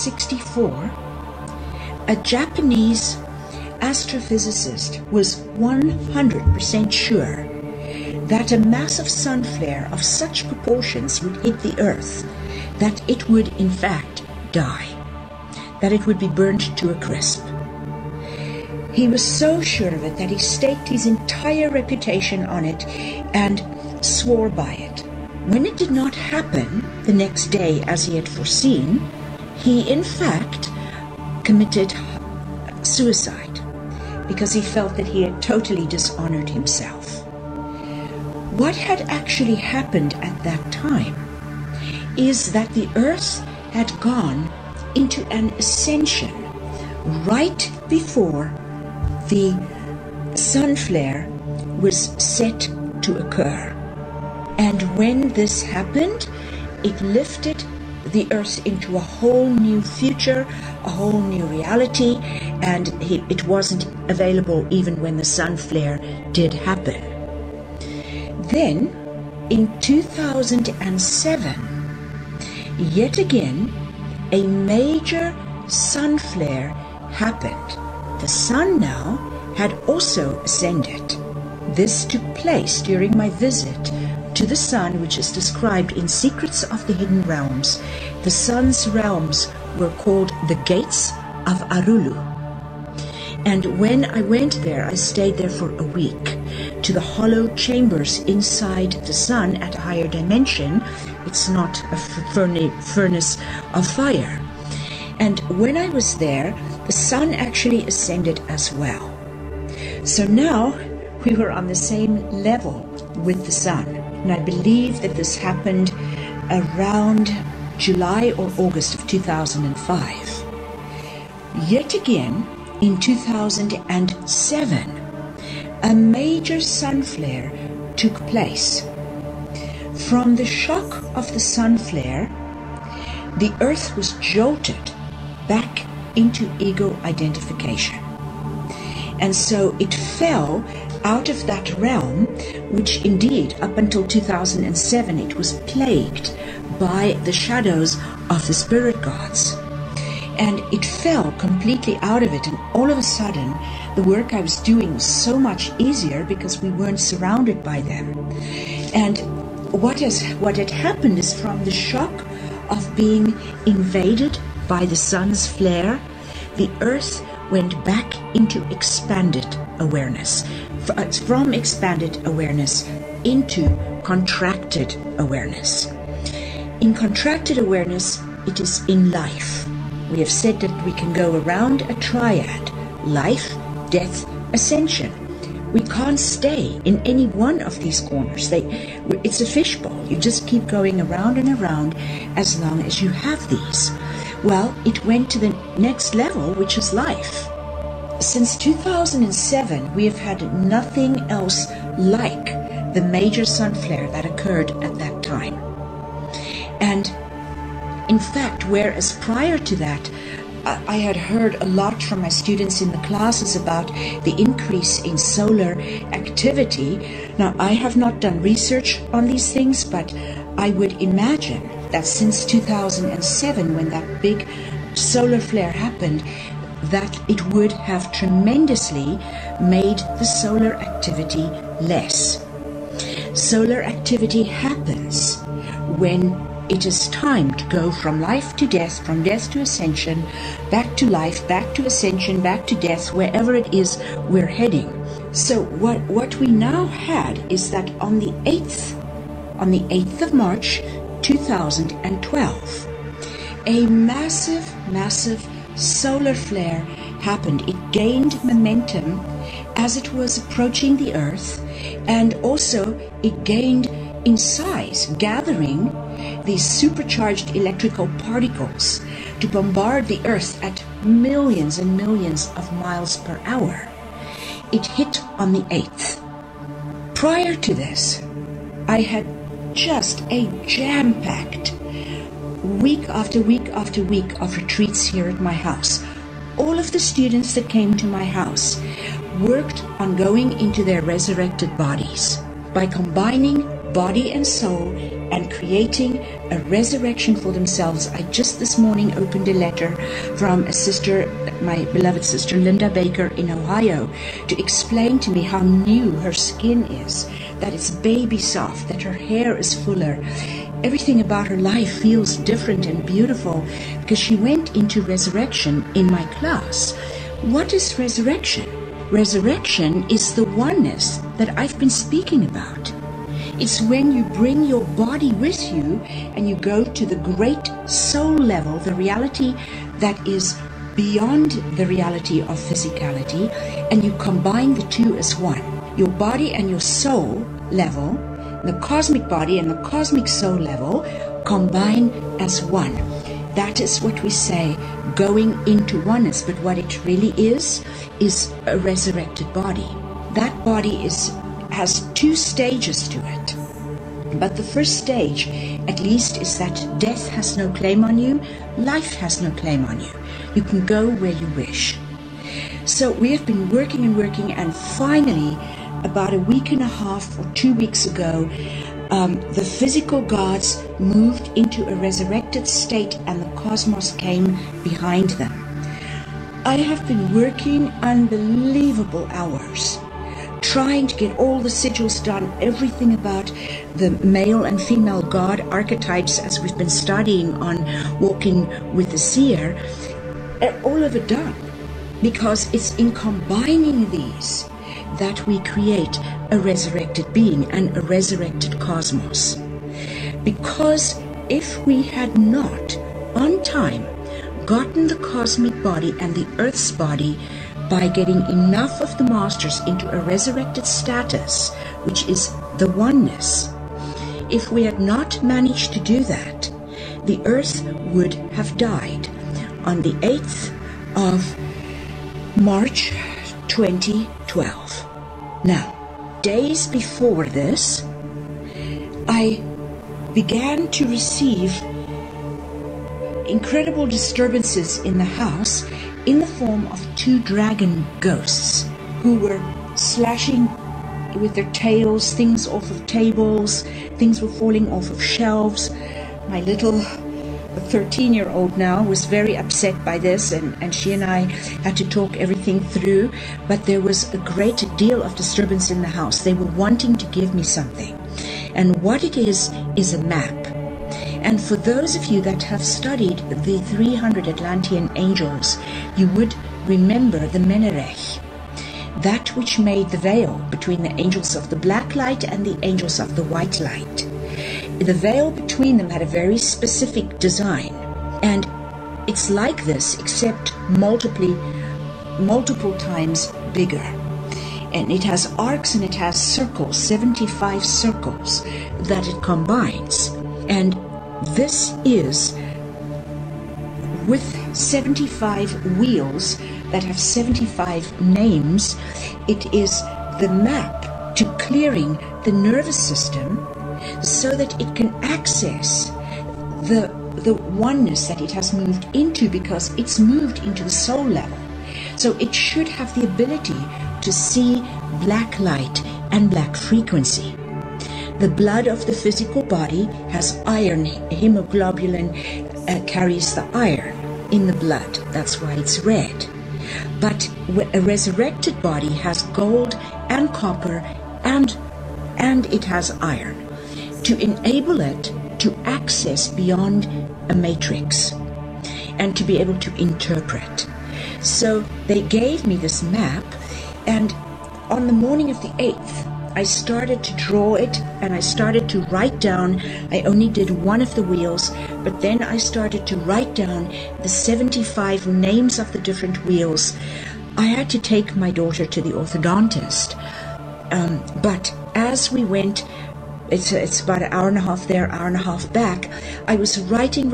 1964, a Japanese astrophysicist was 100% sure that a massive sun flare of such proportions would hit the Earth that it would in fact die, that it would be burnt to a crisp. He was so sure of it that he staked his entire reputation on it and swore by it. When it did not happen the next day as he had foreseen, he in fact committed suicide because he felt that he had totally dishonored himself. What had actually happened at that time is that the Earth had gone into an ascension right before the sun flare was set to occur. And when this happened, it lifted the Earth into a whole new future, a whole new reality, and it wasn't available even when the sun flare did happen. Then, in 2007, yet again, a major sun flare happened. The sun now had also ascended. This took place during my visit to the sun, which is described in Secrets of the Hidden Realms. The sun's realms were called the Gates of Arulu. And when I went there, I stayed there for a week, to the hollow chambers inside the sun at a higher dimension. It's not a furnace of fire. And when I was there, the sun actually ascended as well. So now we were on the same level with the sun. And I believe that this happened around July or August of 2005. Yet again, in 2007, a major sun flare took place. From the shock of the sun flare, the Earth was jolted back into ego identification. And so it fell out of that realm, which indeed, up until 2007, it was plagued by the shadows of the spirit gods. And it fell completely out of it, and all of a sudden, the work I was doing was so much easier because we weren't surrounded by them. And what had happened is, from the shock of being invaded by the sun's flare, the Earth went back into expanded awareness. From expanded awareness into contracted awareness. In contracted awareness, it is in life. We have said that we can go around a triad: life, death, ascension. We can't stay in any one of these corners. It's a fishbowl. You just keep going around and around as long as you have these. Well, it went to the next level, which is life. Since 2007, we have had nothing else like the major sun flare that occurred at that time. And in fact, whereas prior to that, I had heard a lot from my students in the classes about the increase in solar activity. Now, I have not done research on these things, but I would imagine that since 2007, when that big solar flare happened, that it would have tremendously made the solar activity less. Solar activity happens when it is time to go from life to death, from death to ascension, back to life, back to ascension, back to death, wherever it is we're heading. So what we now had is that on the 8th of March 2012, a massive solar flare happened. It gained momentum as it was approaching the Earth, and also it gained in size, gathering these supercharged electrical particles to bombard the Earth at millions and millions of miles per hour. It hit on the 8th. Prior to this, I had just a jam-packed week after week after week of retreats here at my house. All of the students that came to my house worked on going into their resurrected bodies. by combining body and soul and creating a resurrection for themselves. I just this morning opened a letter from a sister, my beloved sister Linda Baker in Ohio, to explain to me how new her skin is, that it's baby soft, that her hair is fuller. Everything about her life feels different and beautiful because she went into resurrection in my class. What is resurrection? Resurrection is the oneness that I've been speaking about. It's when you bring your body with you and you go to the great soul level, the reality that is beyond the reality of physicality, and you combine the two as one. Your body and your soul level, the cosmic body and the cosmic soul level, combine as one. That is what we say, going into oneness. But what it really is a resurrected body. That body has two stages to it. But the first stage, at least, is that death has no claim on you, life has no claim on you. You can go where you wish. So we have been working and finally, about a week and a half or 2 weeks ago, the physical gods moved into a resurrected state and the cosmos came behind them. I have been working unbelievable hours, trying to get all the sigils done, everything about the male and female god archetypes as we've been studying on Walking with the Seer, all of it done. Because it's in combining these that we create a resurrected being and a resurrected cosmos. Because if we had not, on time, gotten the cosmic body and the earth's body by getting enough of the masters into a resurrected status, which is the oneness, if we had not managed to do that, the earth would have died on the 8th of March 2012. Now, days before this, I began to receive incredible disturbances in the house in the form of 2 dragon ghosts who were slashing with their tails things off of tables, things were falling off of shelves. My little 13-year-old now was very upset by this, and she and I had to talk everything through, but there was a great deal of disturbance in the house. They were wanting to give me something, and what it is a map. And for those of you that have studied the 300 Atlantean angels, you would remember the Menerech, that which made the veil between the angels of the black light and the angels of the white light. The veil between them had a very specific design, and it's like this except multiple times bigger. And it has arcs and it has circles, 75 circles that it combines. And this is with 75 wheels that have 75 names. It is the map to clearing the nervous system so that it can access the oneness that it has moved into, because it's moved into the soul level. So it should have the ability to see black light and black frequency. The blood of the physical body has iron. Hemoglobulin carries the iron in the blood. That's why it's red. But a resurrected body has gold and copper and it has iron to enable it to access beyond a matrix and to be able to interpret. So they gave me this map, and on the morning of the 8th, I started to draw it and I started to write down. I only did one of the wheels, but then I started to write down the 75 names of the different wheels. I had to take my daughter to the orthodontist, but as we went, it's about an hour and a half there, hour and a half back, I was writing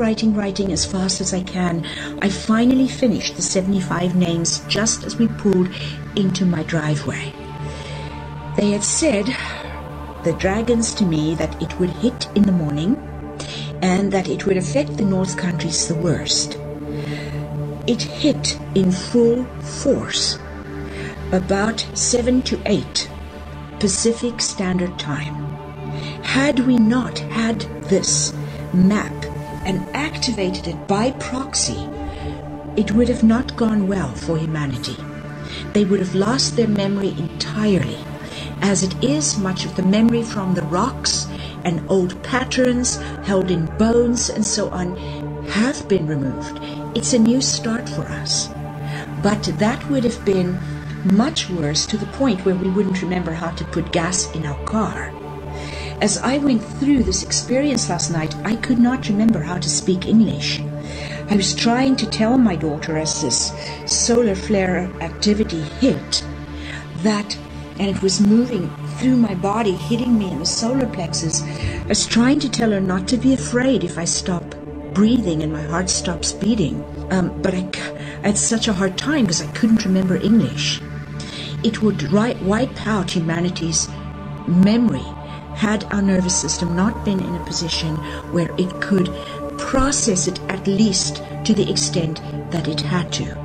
as fast as I can. I finally finished the 75 names just as we pulled into my driveway. They had said, the dragons, to me, that it would hit in the morning and that it would affect the North Countries the worst. It hit in full force about 7 to 8 Pacific Standard Time. Had we not had this map and activated it by proxy, it would have not gone well for humanity. They would have lost their memory entirely. As it is, much of the memory from the rocks and old patterns held in bones and so on have been removed. It's a new start for us. But that would have been much worse, to the point where we wouldn't remember how to put gas in our car. As I went through this experience last night, I could not remember how to speak English. I was trying to tell my daughter, as this solar flare activity hit, that, and it was moving through my body, hitting me in the solar plexus. I was trying to tell her not to be afraid if I stop breathing and my heart stops beating. But I had such a hard time because I couldn't remember English. It would wipe out humanity's memory had our nervous system not been in a position where it could process it, at least to the extent that it had to.